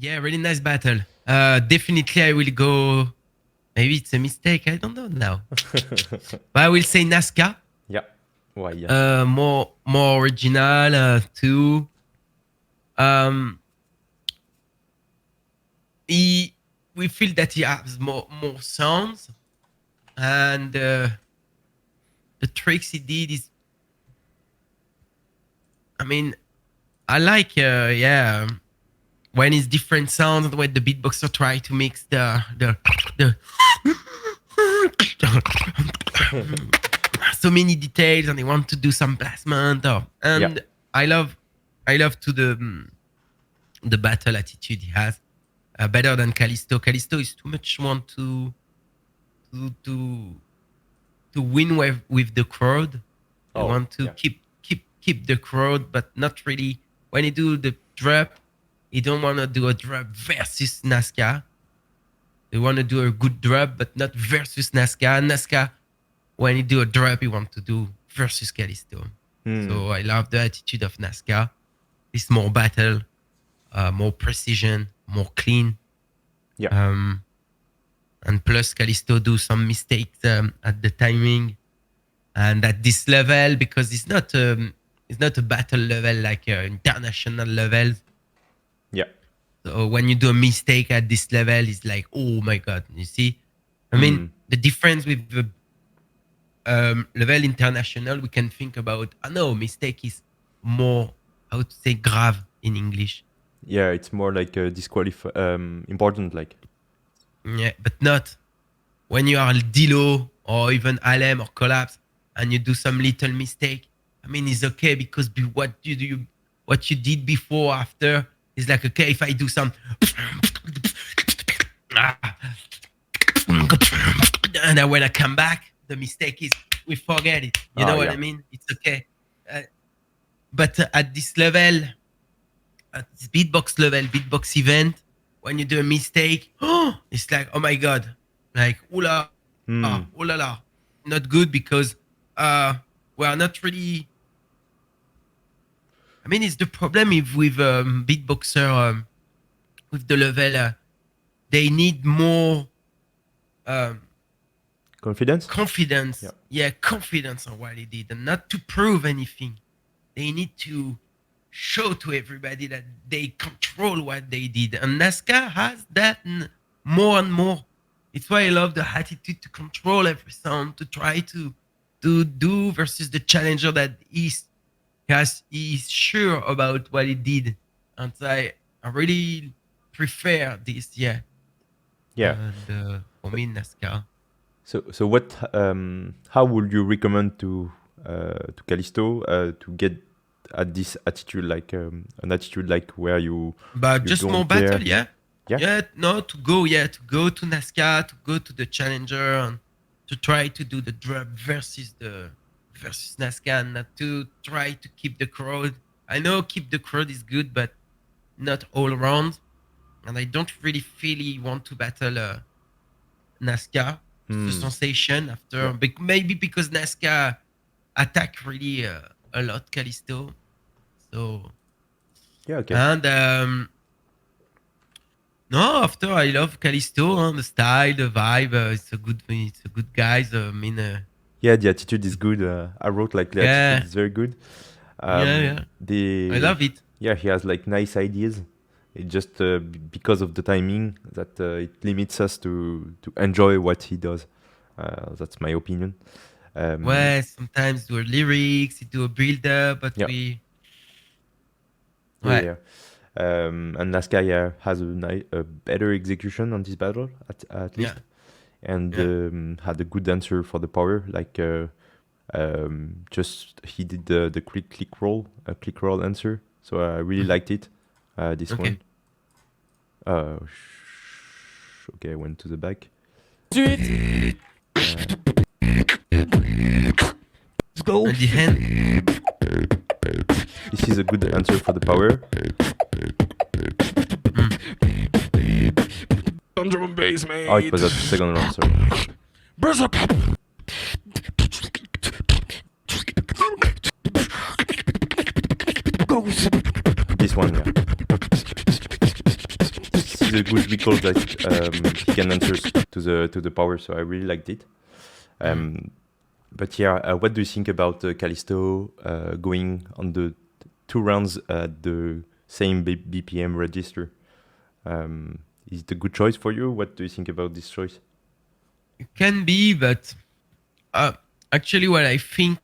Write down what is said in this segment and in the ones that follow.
Yeah, really nice battle. Definitely, I will go. Maybe it's a mistake. I don't know now. But I will say Nazca. Yeah. Why? Yeah. More original too. We feel that he has more sounds, and the tricks he did is. I mean, I like when it's different sounds when the beatboxer try to mix the so many details and they want to do some placement and I love to the battle attitude he has better than Kalisto. Kalisto is too much want to win with the crowd. They want to keep the crowd, but not really. When you do the drop, you don't want to do a drop versus Nazca. They want to do a good drop, but not versus Nazca. Nazca, when you do a drop, you want to do versus Kalisto. So I love the attitude of Nazca. It's more battle, more precision, more clean. Yeah. And plus Kalisto do some mistakes at the timing and at this level because it's not a battle level like international levels. Yeah. So when you do a mistake at this level, it's like, oh my god! You see, I mean the difference with the level international, we can think about. No, mistake is more how to say grave in English. Yeah, it's more like important, like. Yeah, but not when you are Dilo or even Alem or Collapse and you do some little mistake. I mean, it's okay because what you did before, after is like, okay, if I do some and then when I come back, the mistake is we forget it. You know what I mean? It's okay. But at this level, at this beatbox level, beatbox event, when you do a mistake, it's like, oh my god, like ooh la la, not good because we are not really. I mean, it's the problem with beatboxer with the level. They need more confidence. Yeah, confidence on what they did, and not to prove anything. They need to show to everybody that they control what they did, and Nazca has that more and more. It's why I love the attitude to control every sound, to try to do versus the challenger that he's sure about what he did, and I really prefer this. Yeah. And, for me, Nazca. So what? How would you recommend to Kalisto to get at this attitude, like an attitude like where you? But just more battle, yeah. No, to go to Nazca, to go to the challenger, and to try to do the drop versus Nazca, and not to try to keep the crowd. I know keep the crowd is good, but not all around. And I don't really want to battle Nazca. The sensation after, maybe because Nazca attack really a lot Kalisto. So and no, after I love Kalisto, the style, the vibe. It's a good guys. I mean, the attitude is good. I wrote like the attitude is very good. I love it. Yeah, he has like nice ideas. It just because of the timing that it limits us to enjoy what he does. That's my opinion. Well, sometimes do a lyrics, do a build up, but we. And Nazca has a better execution on this battle at least, and had a good answer for the power. Like just he did the click roll answer, so I really liked it. This one. Okay, I went to the back. Let's go. And the hand. This is a good answer for the power. Drum and bass, mate. Oh, it was at the second round, sorry. This one, yeah. he's a good recall that he can answer to the power. So I really liked it. But yeah, what do you think about Kalisto going on the 2 rounds at the same BPM register? Is it a good choice for you? What do you think about this choice? It can be, but actually, what I think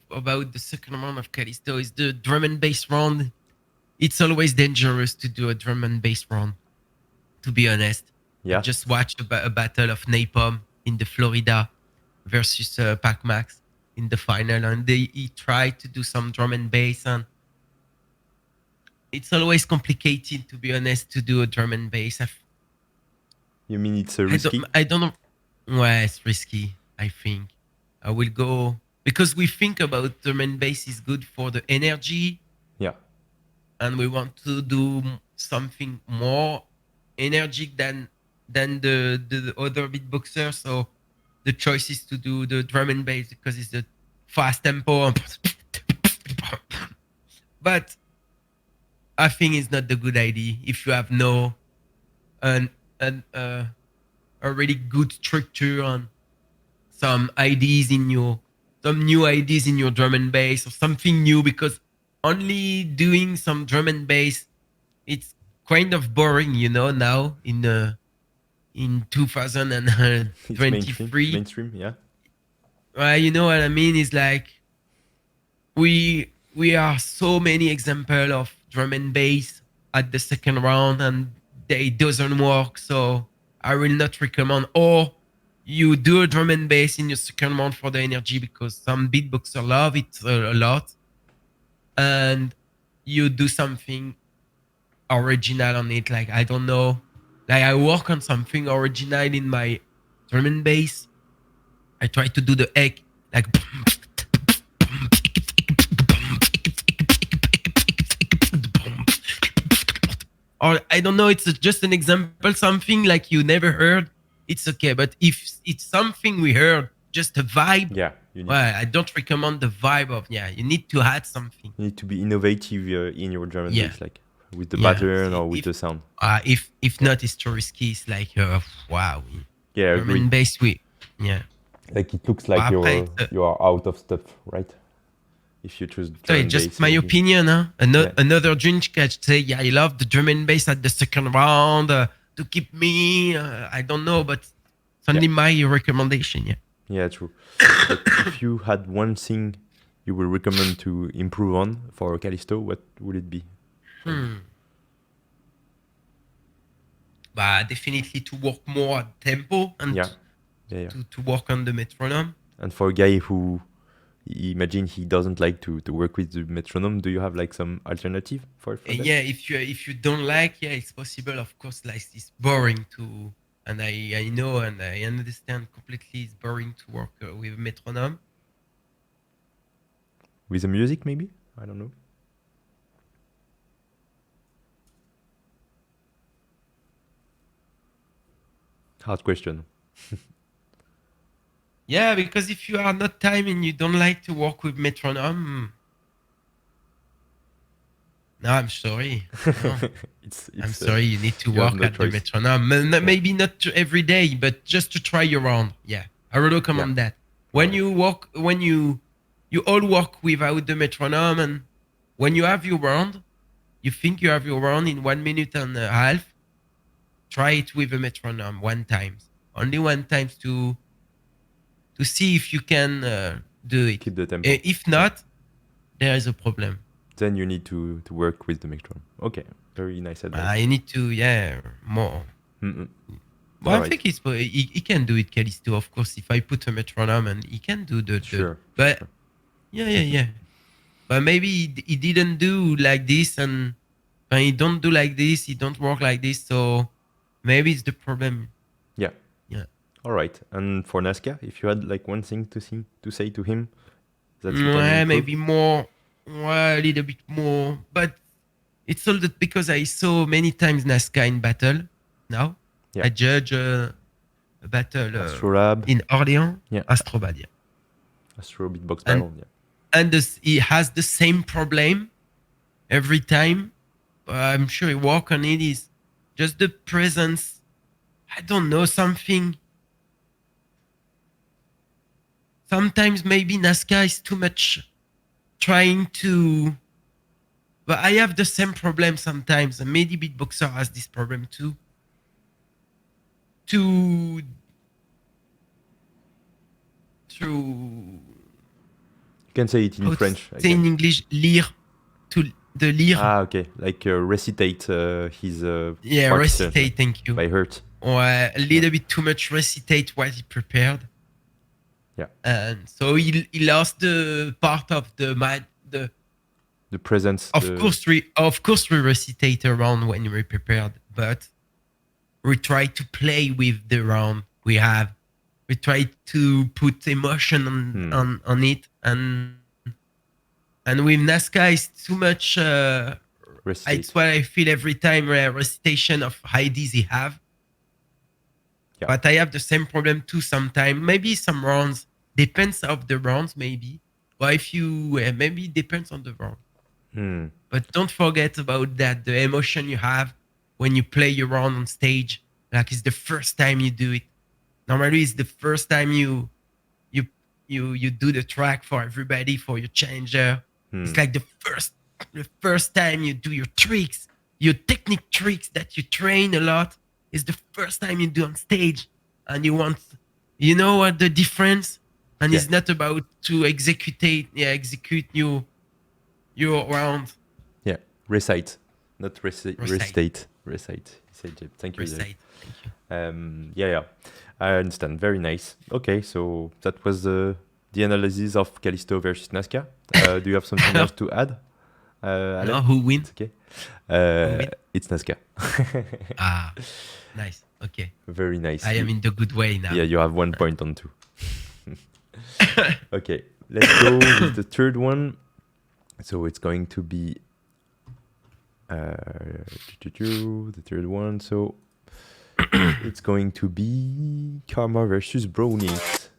about the second round of Kalisto is the drum and bass round. It's always dangerous to do a drum and bass round, to be honest. Yeah. I just watched a battle of Napalm in the Florida versus Patbox in the final, and he tried to do some drum and bass, and it's always complicated, to be honest, to do a drum and bass. You mean it's risky? I don't know. Well, it's risky, I think. I will go because we think about drum and bass is good for the energy. Yeah. And we want to do something more energetic than the other beatboxer. So the choice is to do the drum and bass because it's the fast tempo. But I think it's not the good idea if you have no a really good structure on some new ideas in your drum and bass or something new, because only doing some drum and bass, it's kind of boring, now in 2023. Mainstream, yeah. You know what I mean? It's like we are so many examples of drum and bass at the second round and they doesn't work. So I will not recommend. Or you do a drum and bass in your second round for the energy because some beatboxers love it a lot. And you do something original on it. Like, I don't know. Like, I work on something original in my drum and bass. I try to do the egg, like, or I don't know, it's just an example, something like you never heard, it's okay. But if it's something we heard, just a vibe, yeah, well, I don't recommend the vibe of, you need to add something. You need to be innovative in your drum and bass, like with the pattern or with the sound. If not, it's too risky. It's like, wow. Yeah, drum and bass, like it looks like you are out of stuff, right? If you choose drum and just bass, my opinion, huh? Another drink catch say, I love the drum and bass at the second round to keep me. I don't know, but it's only my recommendation. Yeah, true. But if you had one thing you would recommend to improve on for Kalisto, what would it be? Definitely to work more at tempo and to work on the metronome. And for a guy who imagine he doesn't like to work with the metronome, do you have like some alternative for that? Yeah, if you don't like, it's possible. Of course, like it's boring to, and I know and I understand completely. It's boring to work with metronome. With the music, maybe? I don't know. Hard question. Yeah, because if you are not time and you don't like to work with metronome, no, I'm sorry. No. I'm sorry, you need to work at the metronome. Maybe not every day, but just to try your round. Yeah, I would recommend that. When you all work without the metronome, and when you have your round, you think you have your round in 1 minute and a half, try it with a metronome only one time to see if you can do it. Keep the tempo. If not, there is a problem. Then you need to work with the metronome. Okay, very nice advice. You need to, more. Well, I think he can do it, Kalisto, of course, if I put a metronome, and he can do but yeah. But maybe he didn't do like this, and he don't do like this, he don't work like this, so maybe it's the problem. Yeah. All right. And for Nazca, if you had like one thing to say to him, maybe more, a little bit more. But it's all that because I saw many times Nazca in battle. Now I judge a battle in Orléans. Astrobad. Astro beatbox battle. And he has the same problem every time. I'm sure he work on it. Is just the presence. I don't know, something. Sometimes maybe Nazca is too much trying to. But I have the same problem sometimes, and maybe beatboxer has this problem too. To You can say it in how to French. say in English, lire, to the lire. Ah, okay. Like recitate his Yeah, parts, recitate. Thank you. by heart. Or a little bit too much recitate what he prepared. Yeah. And so he lost the part of the presence. Of course we recitate around when we prepared, but we try to play with the round we have. We try to put emotion on it, and with Nazca it's too much. It's what I feel every time recitation of IDs he have. Yeah. But I have the same problem too sometimes. Maybe some rounds depends of the rounds maybe. But if you maybe it depends on the round. But don't forget about that, the emotion you have when you play your round on stage. Like it's the first time you do it. Normally it's the first time you do the track for everybody, for your challenger. It's like the first time you do your tricks, your technique tricks that you train a lot. It's the first time you do on stage, and you know what the difference? And it's not about to execute your round. Yeah, recite, not recite. Recite. Thank you. Recite. Thank you. Yeah. I understand. Very nice. Okay, so that was the analysis of Kalisto versus Nazca. Do you have something else to add? Alem? No, who wins? Okay. It's Nazca. Nice. Okay. Very nice. I am in the good way now. Yeah, you have 1 point on 2. Okay, let's go with the third one. So it's going to be the third one. So it's going to be Karma versus Bronix.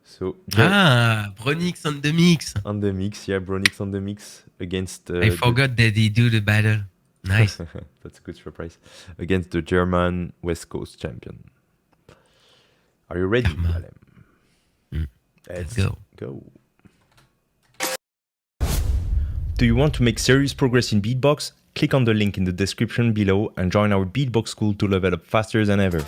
So Bronix on the mix. On the mix, yeah, Bronix on the mix against. I forgot that he do the battle. Nice. That's a good surprise. Against the German West Coast champion. Are you ready, Alem? Let's go. Do you want to make serious progress in beatbox? Click on the link in the description below and join our beatbox school to level up faster than ever.